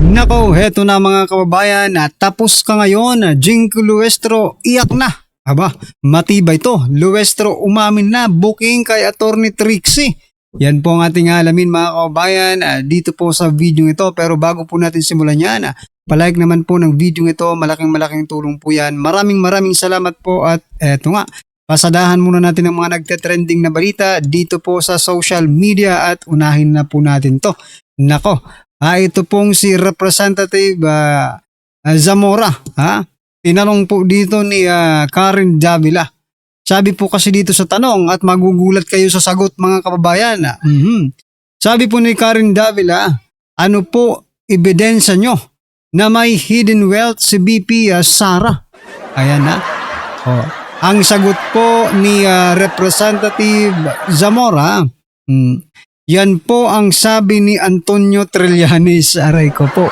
Nako, heto na mga kababayan, tapos ka ngayon, Jinky Luestro, iyak na. Aba, matibay to. Luestro umamin na, booking kay Attorney Trixie. Yan po ang ating alamin mga kababayan dito po sa video ito. Pero bago po natin simulan yan, palike naman po ng video ito. Malaking tulong po yan. Maraming salamat po at eto nga. Pasadahan muna natin ang mga nagte-trending na balita dito po sa social media at unahin na po natin to. Nako. Ito pong si Representative Zamora. Tinanong po dito ni Karen Davila. Sabi po kasi dito sa tanong at magugulat kayo sa sagot mga kababayan. Sabi po ni Karen Davila, ano po ebidensya nyo na may hidden wealth si BP Sara? Ayan na. Ang sagot po ni Representative Zamora, yan po ang sabi ni Antonio Trillanes. Aray ko po.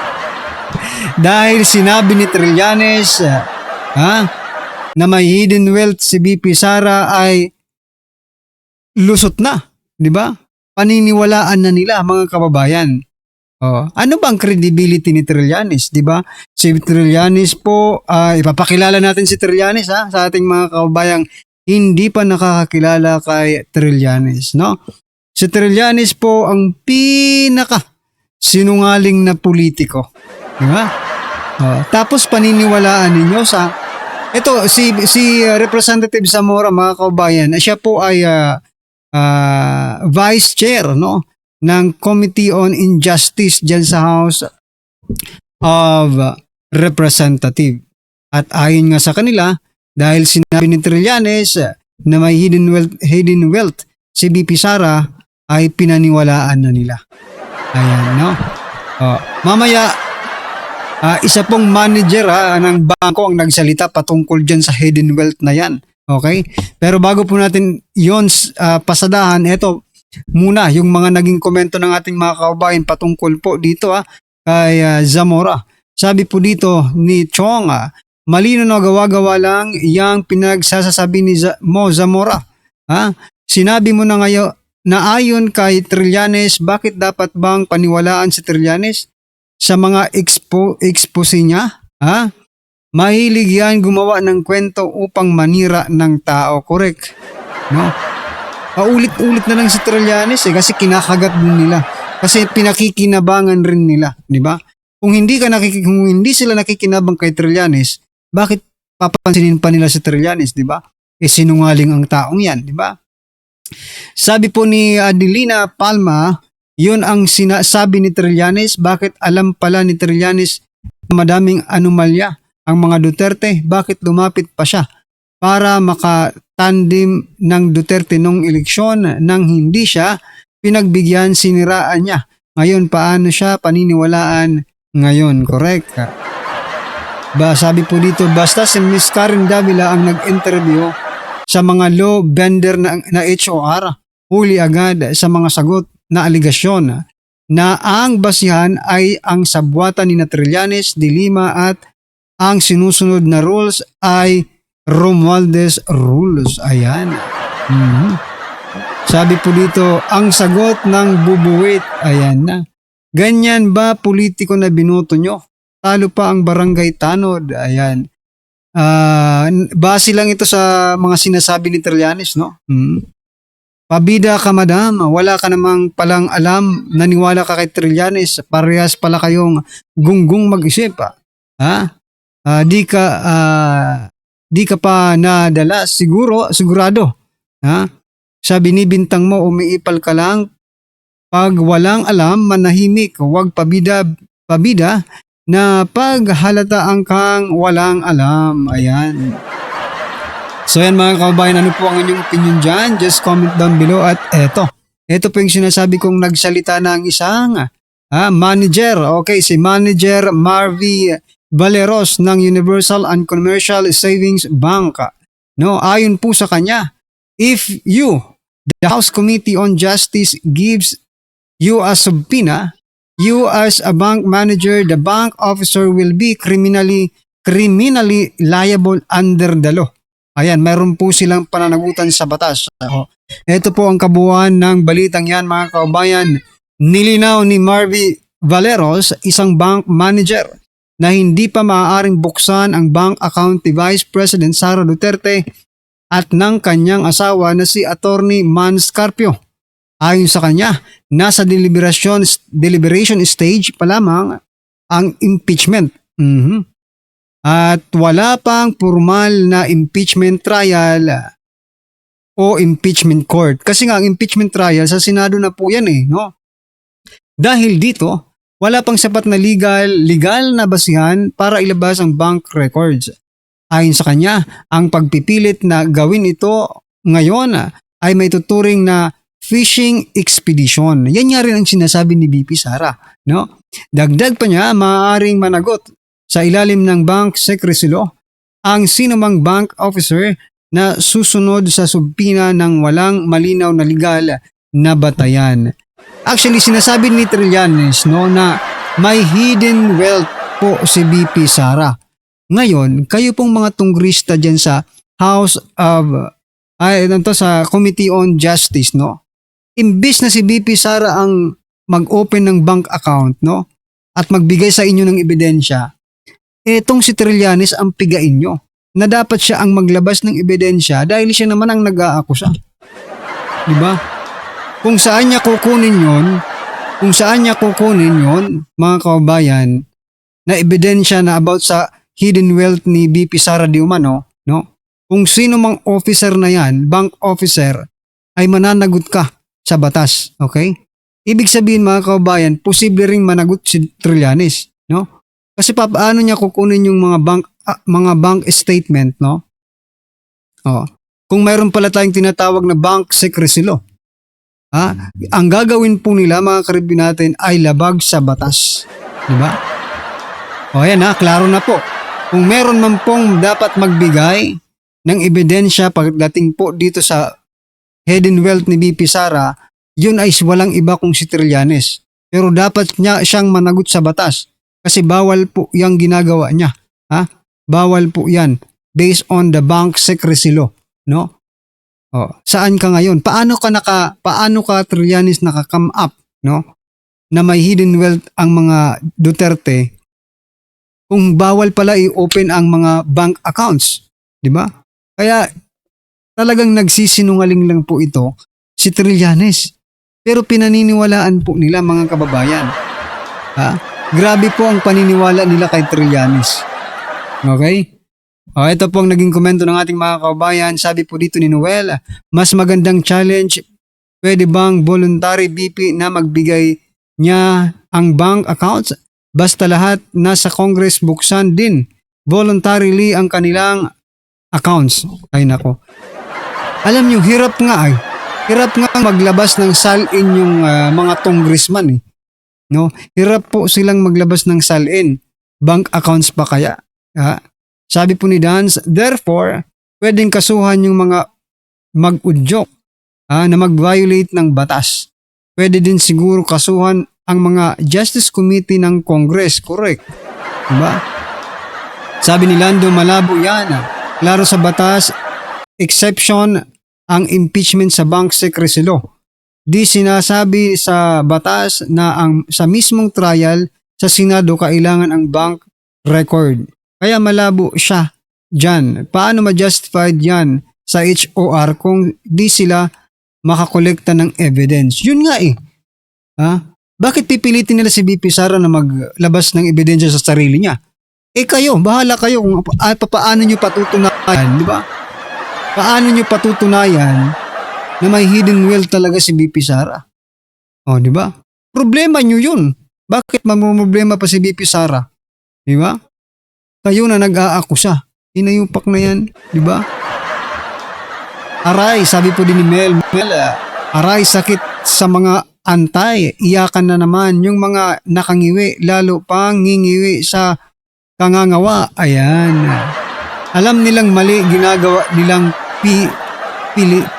Dahil sinabi ni Trillanes na may hidden wealth si BP Sara ay lusot na. Di ba? Paniniwalaan na nila mga kababayan. Ano bang credibility ni Trillanes? Di ba? Si Trillanes po, ipapakilala natin si Trillanes sa ating mga kababayang hindi pa nakakakilala kay Trillanes. No? Si Trillanes po ang pinaka sinungaling na politiko. Diba? Tapos paniniwalaan ninyo sa ito si Representative Zamora mga kababayan, siya po ay vice chair ng Committee on Injustice diyan sa House of Representative. At ayon nga sa kanila, dahil sinabi ni Trillanes na may hidden wealth si BP Sara, ay pinaniwalaan na nila. Ayan, no? Mamaya, isa pong manager ng bangko ang nagsalita patungkol dyan sa hidden wealth na yan. Okay? Pero bago po natin yon pasadahan, eto muna yung mga naging komento ng ating mga kababayan patungkol po dito kay Zamora. Sabi po dito ni Chong, malino na gawa-gawa lang yung pinagsasasabi ni Zamora. Sinabi mo na ngayon na ayon kay Trillanes, bakit dapat bang paniwalaan si Trillanes sa mga expose niya? Mahilig yan gumawa ng kwento upang manira ng tao. Correct. No? Paulit-ulit na lang si Trillanes kasi kinakagat din nila. Kasi pinakikinabangan rin nila. Di ba? Kung hindi sila nakikinabang kay Trillanes, bakit papansinin pa nila si Trillanes? Di ba? Sinungaling ang taong yan. Di ba? Sabi po ni Adelina Palma, yun ang sinasabi ni Trillanes. Bakit alam pala ni Trillanes na madaming anomalya ang mga Duterte? Bakit lumapit pa siya para makatandem ng Duterte nung eleksyon nang hindi siya pinagbigyan, siniraan niya? Ngayon paano siya paniniwalaan ngayon? Correct. Sabi po dito, basta si Miss Karen Davila ang nag-interview sa mga law bender na HOR, huli agad sa mga sagot na aligasyon na ang basihan ay ang sabwatan ni Trillanes, de Lima at ang sinusunod na rules ay Romualdez rules. Ayan. Sabi po dito, ang sagot ng bubuwit. Ayan na. Ganyan ba politiko na binoto nyo? Talo pa ang barangay tanod. Ayan. Base lang ito sa mga sinasabi ni Trillanes, no? Pabida ka madam, wala ka namang palang alam, naniwala ka kay Trillanes, parehas pala kayong gunggong mag-isip. Di ka pa nadala, sigurado. Sabi ni bintang mo, umiipal ka lang, pag walang alam, manahimik, huwag pabida, na paghalataan kang walang alam. Ayan. So yan mga kababayan, ano po ang inyong opinion dyan? Just comment down below. At eto po yung sinasabi kong nagsalita ng isang manager. Okay, si Manager Marvy Valeros ng Universal and Commercial Savings Bank. No, ayon po sa kanya, if the House Committee on Justice gives you a subpoena, you as a bank manager, the bank officer will be criminally liable under the law. Ayan, mayroon po silang pananagutan sa batas. Ito po ang kabuuan ng balitang yan mga kababayan. Nilinaw ni Marvy Valeros, isang bank manager, na hindi pa maaaring buksan ang bank account ni Vice President Sara Duterte at ng kanyang asawa na si Attorney Mans Carpio. Ayon sa kanya, nasa deliberation stage pa lamang ang impeachment. At wala pang formal na impeachment trial o impeachment court. Kasi nga ang impeachment trial sa Senado na po yan no? Dahil dito, wala pang sapat na legal na basihan para ilabas ang bank records. Ayon sa kanya, ang pagpipilit na gawin ito ngayon ay may tuturing na fishing expedition. Yan nga rin ang sinasabi ni VP Sara. No? Dagdag pa niya, maaaring managot sa ilalim ng bank secrecy law ang sinumang bank officer na susunod sa subpina ng walang malinaw na legal na batayan. Actually, sinasabi ni Trillanes na may hidden wealth po si VP Sara. Ngayon, kayo pong mga tunggrista dyan sa sa Committee on Justice, imbis na si VP Sara ang mag-open ng bank account, at magbigay sa inyo ng ebidensya, etong si Trillanes ang pigain nyo na dapat siya ang maglabas ng ebidensya dahil siya naman ang nag-aakusa. Diba? Kung saan niya kukunin yon, mga kababayan, na ebidensya na about sa hidden wealth ni VP Sara de Umano, kung sino mang officer na yan, bank officer, ay mananagot ka sa batas. Okay? Ibig sabihin, mga kababayan, posible ring managot si Trillanes. Kasi paano niya kukunin yung mga bank statement, kung mayroon pala tayong tinatawag na bank secrecy law. Ang gagawin po nila, mga karibin natin, ay labag sa batas. Diba? Ayan klaro na po. Kung meron man pong dapat magbigay ng ebidensya pagdating po dito sa hidden wealth ni VP Sara, yun ay walang iba kung si Trillanes. Pero dapat niya siyang managot sa batas. Kasi bawal po yung ginagawa niya. Bawal po yan based on the bank secrecy law. Saan ka ngayon? Paano ka Trillanes naka-come up, na may hidden wealth ang mga Duterte kung bawal pala i-open ang mga bank accounts, di ba? Kaya talagang nagsisinungaling lang po ito si Trillanes. Pero pinaniniwalaan po nila, mga kababayan. Grabe po ang paniniwala nila kay Trillanes. Okay? Ito po ang naging komento ng ating mga kababayan. Sabi po dito ni Noel, mas magandang challenge, pwede bang voluntary BP na magbigay niya ang bank accounts? Basta lahat nasa Congress buksan din voluntarily ang kanilang accounts. Ay nako. Alam niyo, hirap nga maglabas ng salin yung mga congressman . Hirap po silang maglabas ng salin. Bank accounts pa kaya? Sabi po ni Dance, therefore, pwedeng kasuhan yung mga mag-udyok na mag-violate ng batas. Pwede din siguro kasuhan ang mga Justice Committee ng Congress. Correct. Diba? Sabi ni Lando, malabo yan. Klaro sa batas, exception ang impeachment sa bank secrecy law. Di sinasabi sa batas na sa mismong trial sa Senado kailangan ang bank record. Kaya malabo siya dyan. Paano ma-justified yan sa HOR kung di sila makakolekta ng evidence? Yun nga . Bakit pipilitin nila si VP Sara na maglabas ng ebidensya sa sarili niya? Kayo, bahala kayo kung paano nyo patutunayan, di ba? Paano nyo patutunayan na may hidden wealth talaga si VP Sara? Di ba? Problema nyo yun. Bakit mamumroblema pa si VP Sara? Di ba? Kayo na nag-aakusa. Inayupak na yan, di ba? Aray, sabi po din ni Mel, aray, sakit sa mga antay, iyakan na naman yung mga nakangiwi, lalo pang ngingiwi sa kangangawa. Ayan. Alam nilang mali, ginagawa nilang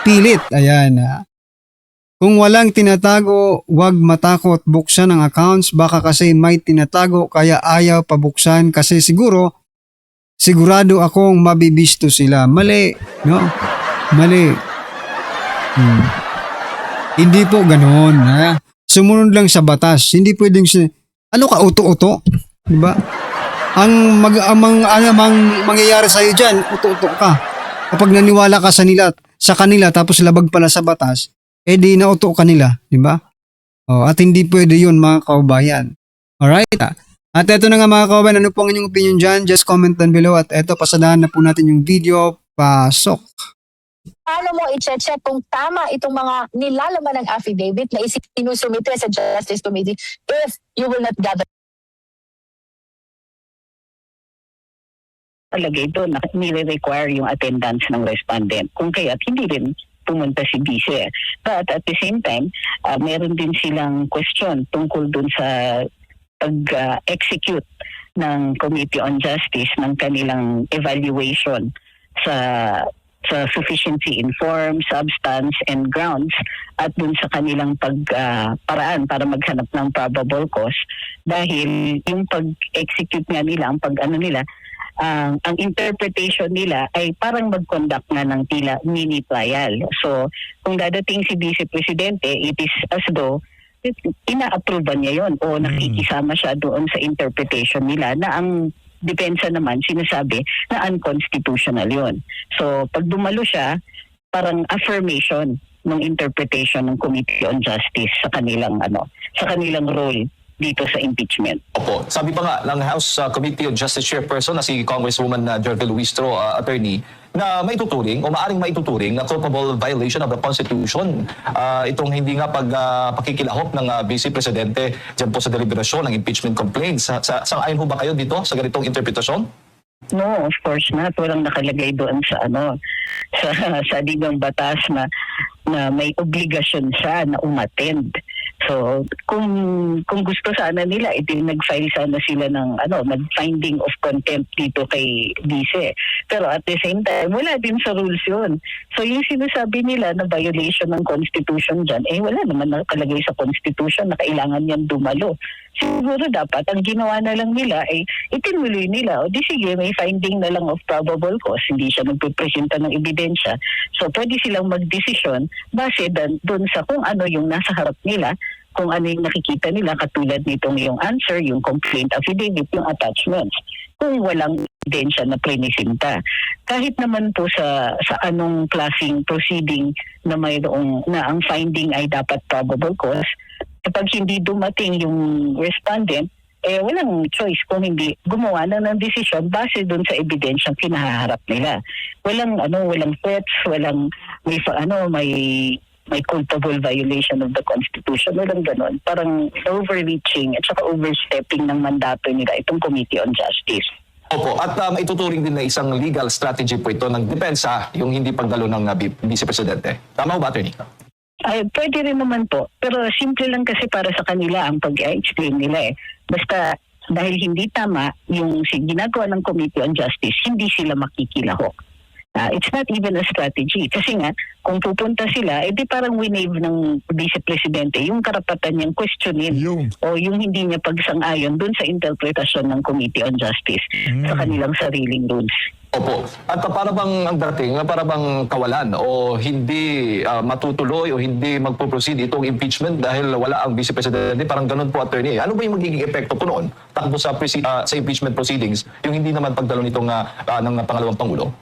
pilit. Ayan. Kung walang tinatago, wag matakot buksan ang accounts. Baka kasi may tinatago kaya ayaw pabuksan kasi sigurado akong mabibisto sila. Mali. Mali. Hindi po ganoon. Sumunod lang sa batas. Hindi pwedeng Ano ka, uto-uto? Di ba? Ang mangyayari sa'yo dyan, uto-uto ka. Kapag naniwala ka sa kanila, tapos labag pala sa batas, eh di nauto ka nila, di ba? Oh, at hindi pwede yun, mga kaubayan. Alright? At eto na nga mga kaubayan, ano po ang inyong opinion dyan? Just comment down below. At eto, pasadahan na po natin yung video. Pasok! Paano mo i-check kung tama itong mga nilalaman ng affidavit na isinusumite sa Justice Committee if you will not gather palagay doon na nire-require yung attendance ng respondent. Kung kaya't hindi rin pumunta si Vice. But at the same time, meron din silang question tungkol doon sa pag-execute ng Committee on Justice ng kanilang evaluation sa sufficiency in form, substance, and grounds at dun sa kanilang paraan para maghanap ng probable cause dahil yung pag-execute nga nila, ang interpretation nila ay parang mag-conduct nga ng tila mini trial. So, kung dadating si Vice Presidente, it is as though ina-approve niya yon o nakikisama siya doon sa interpretation nila na ang depensa naman sinasabi na unconstitutional yon. So, pag dumalo siya, parang affirmation ng interpretation ng Committee on Justice sa kanilang role dito sa impeachment. Opo. Sabi pa nga ng House Committee on Justice Chairperson na si Congresswoman Jovel Luistro, attorney, na maituturing o maaring maituturing na culpable violation of the Constitution itong hindi nga pakikilahok ng Vice Presidente dyan po sa deliberasyon ng impeachment complaints. Sang-ayon ho ba kayo dito sa ganitong interpretasyon? No, of course not. Walang nakalagay doon sa ligang batas na may obligasyon siya na umattend. So, kung gusto sana nila, nag-file sana sila ng nag-finding of contempt dito kay Vice. Pero at the same time, wala din sa rules yun. So, yung sinasabi nila na violation ng Constitution dyan, wala naman nakalagay sa Constitution na kailangan yan dumalo. Siguro dapat, ang ginawa na lang nila ay itinuloy nila. O di sige, may finding na lang of probable cause. Hindi siya nagpipresenta ng ebidensya. So, pwede silang magdesisyon base doon sa kung ano yung nasa harap nila, kung ano yung nakikita nila, katulad nitong yung answer, yung complaint affidavit, yung attachments. Kung walang ebidensya na prinisinta. Kahit naman po sa anong klaseng proceeding na mayroong na ang finding ay dapat probable cause, kapag hindi dumating yung respondent, walang choice kung hindi gumawa na ng desisyon base doon sa ebidensyang kinaharap nila. Walang threats, walang may culpable violation of the Constitution. Walang ganon. Parang overreaching at saka overstepping ng mandato nila itong Committee on Justice. Opo, at ituturing din na isang legal strategy po ito ng depensa yung hindi pagdalo ng Vice Presidente. Tama ba, attorney? Ay, pwede rin naman po. Pero simple lang kasi para sa kanila ang pag-explain nila Basta dahil hindi tama yung ginagawa ng Committee on Justice, hindi sila makikilahok. It's not even a strategy. Kasi nga, kung pupunta sila, di parang winave ng Vice Presidente yung karapatan niyang questionin o yung hindi niya pagsang-ayon dun sa interpretasyon ng Committee on Justice sa kanilang sariling rules. Opo. At para bang ang dating, para bang kawalan o hindi matutuloy o hindi magpo-proceed itong impeachment dahil wala ang Vice Presidente, parang ganun po, attorney. Ano ba yung magiging epekto po noon takbo sa impeachment proceedings yung hindi naman pagdalo nitong ng pangalawang Pangulo?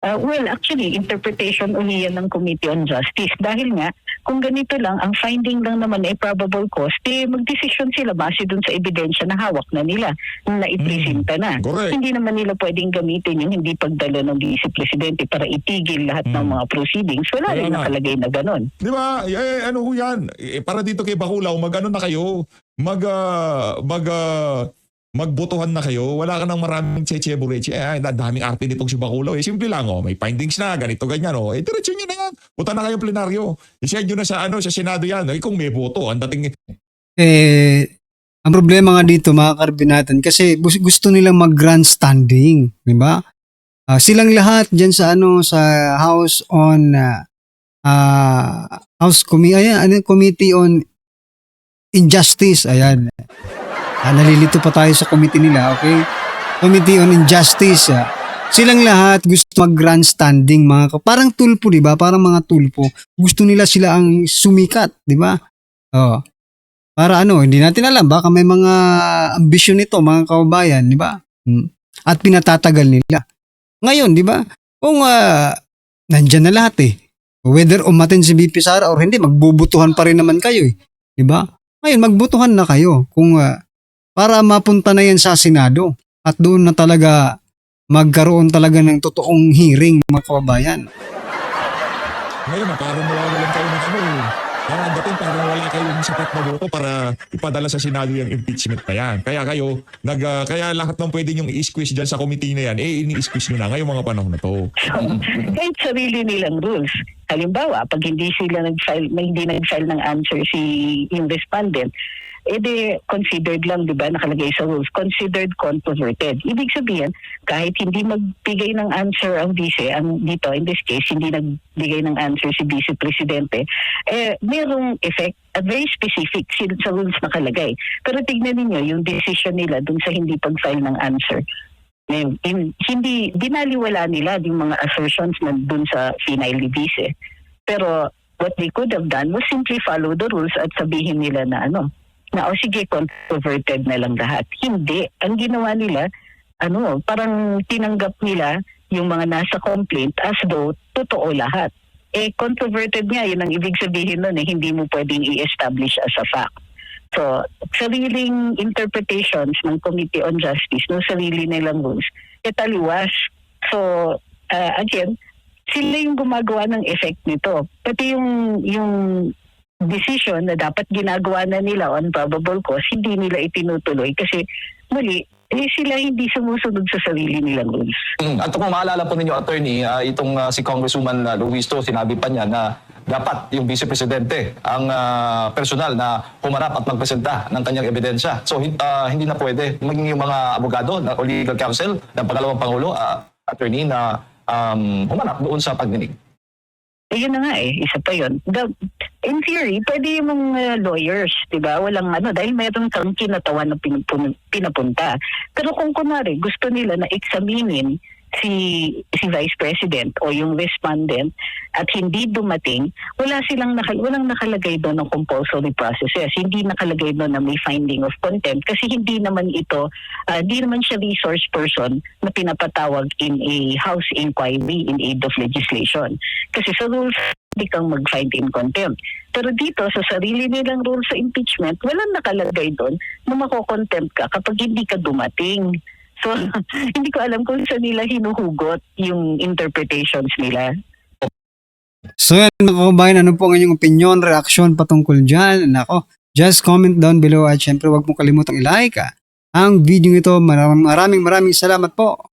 Well, actually, interpretation uli yan ng Committee on Justice. Dahil nga, kung ganito lang, ang finding lang naman ay probable cause, magdesisyon sila base dun sa ebidensya na hawak na nila, na ipresenta na. Correct. Hindi naman nila pwedeng gamitin yung hindi pagdalo ng Vice Presidente para itigil lahat ng mga proceedings. Wala rin nakalagay na ganon. Di ba? Ano ho yan? Para dito kay Baculaw, mag-ano na kayo? Magbotohan na kayo, wala ka ng maraming tseche-bureche. Daming arte nitong si Baculaw. Simple lang, may findings na, ganito, ganyan. Diretso nyo na yan. Punta na kayo plenaryo. I-send nyo na sa Senado yan. Kung may boto, ang dating... Ang problema nga dito, mga karbinatan, kasi gusto nilang mag-grandstanding, di ba? Silang lahat dyan sa House on Committee on Injustice. Ayan. Nalilito pa tayo sa committee nila, okay? Committee on Injustice. Silang lahat gusto mag-grandstanding, parang tulpo, di ba? Parang mga tulpo. Gusto nila sila ang sumikat, di ba? Para hindi natin alam, baka may mga ambisyon nito, mga kababayan, di ba? At pinatatagal nila. Ngayon, di ba? Kung nandyan na lahat whether umatin si VP Sara or hindi, magbubutuhan pa rin naman kayo di ba? Ngayon, magbutuhan na kayo kung para mapunta na yan sa Senado at doon na talaga magkaroon talaga ng totoong hearing, mga kababayan. Ngayon na, parang mawawalan kayo ng parang dating parang wala kayong sapat na boto para ipadala sa Senado yung impeachment na yan. Kaya kayo, kaya lahat ng pwede nyong i-squeeze dyan sa committee na yan, ini-squeeze nyo na ngayong mga panahon na to. Kahit sarili nilang rules. Halimbawa, pag hindi nag-file ng answer yung respondent, considered lang, di ba, nakalagay sa rules, considered controverted. Ibig sabihin, kahit hindi magbigay ng answer ang vice, dito, in this case, hindi nagbigay ng answer si vice presidente, mayroong effect, very specific sa rules nakalagay. Pero tignan niyo yung decision nila dun sa hindi pag-file ng answer. Hindi binaliwala nila yung mga assertions na dun sa final ni vice. Pero what they could have done was simply follow the rules at sabihin nila na sige, controverted na lang lahat. Hindi. Ang ginawa nila, parang tinanggap nila yung mga nasa complaint as though totoo lahat. Controverted nga, yun ang ibig sabihin nun, hindi mo pwedeng i-establish as a fact. So, sariling interpretations ng Committee on Justice, ng sarili nilang rules, taliwas. So, again, sila yung gumagawa ng effect nito. Pati yung decision na dapat ginagawa na nila on probable cause, hindi nila itinutuloy kasi muli, sila hindi sumusunod sa sarili nilang rules. At kung maalala po ninyo, attorney, itong si Congresswoman Luistro, sinabi pa niya na dapat yung Vice Presidente ang personal na humarap at magpresenta ng kanyang ebidensya. So hindi na pwede maging yung mga abogado o legal counsel ng pangalawang Pangulo, attorney, na humarap doon sa pagdinig. Yun na nga isa pa yun. In theory, pwede yung mga lawyers, di ba? Walang dahil mayroong kang kinatawan na pinapunta. Pero kung kunwari, gusto nila na examinin si Vice President o yung respondent at hindi dumating, walang nakalagay doon ng compulsory processes. Hindi nakalagay doon na may finding of contempt kasi hindi naman siya resource person na pinapatawag in a House inquiry in aid of legislation. Kasi sa rules, hindi kang mag-find in contempt. Pero dito, sa sarili nilang rules sa impeachment, walang nakalagay doon na makokontempt ka kapag hindi ka dumating. So, hindi ko alam kung saan nila hinuhugot yung interpretations nila. So yan, mga kababayan, ano po ang inyong opinion, reaction patungkol dyan? Nako, just comment down below at syempre huwag mo kalimutang i-like ang video ito. Maraming salamat po.